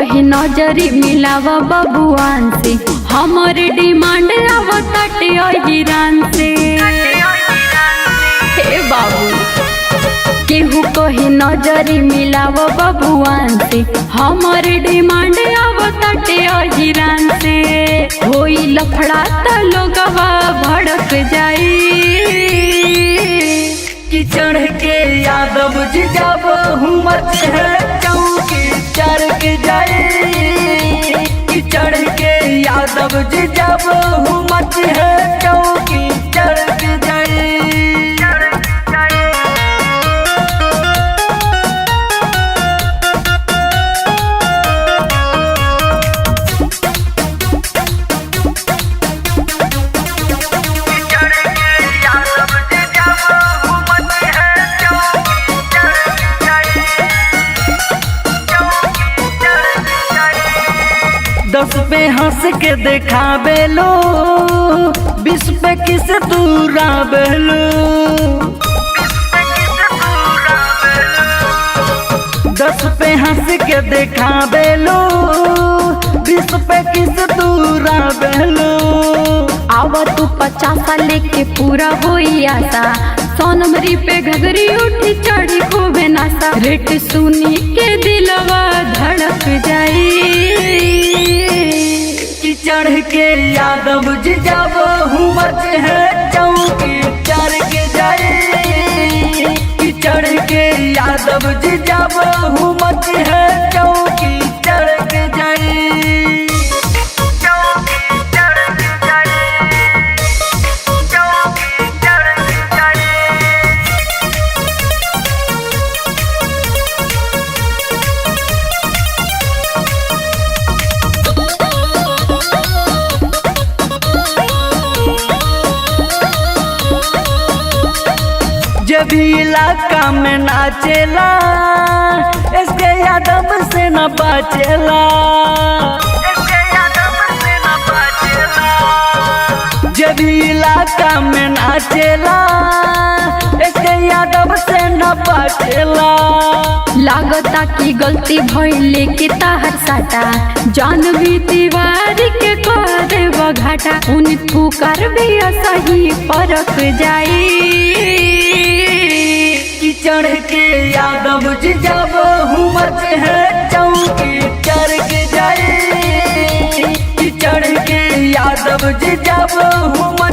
कही नजरी मिलावा बबुआन से, हमारे डिमांड आवताटे हिरान से। हे बाबू केहू कही नजरी मिलावा बबुआन से, हमारे डिमांड आवताटे हिरान से। होई लफड़ा त लोगवा भड़क जाई कि चढ़ के यादव जब हुमत है चौकी चढ़ के जाए। कि चढ़ के यादव जब हुमत है चौकी चढ़ के जाए। दस पे हंस के दिखावे लो, 20 पे किस दूरा बेलो। 10 पे हंस के दिखावे लो, 20 पे किस दूरा बेलो। आवा तू 50 लेके पूरा होई आशा, सोनमरी पे घगरी उठी चढ़ी खूबे नासा। रेट सुनी के दिलवा धड़क जाई कि चढ़ के यादव जब हुमत है चौकी चढ़ के जाए। कि चढ़ के यादव जब हुमत है चौकी चढ़ के जाए। जब इलाका में नाचेला, इसके यादव से न बचेला। जब इलाका में नाचेला, इसके यादव से न बचेला। लागता की गलती भइले के ताहर साटा, जान भी दीवारी के कह देव घाटा। उन पुकार भी सही परख जाई कि चढ़ के यादव जब हुमत है चौकी चढ़ के जाए। कि चढ़ के यादव जब हुमत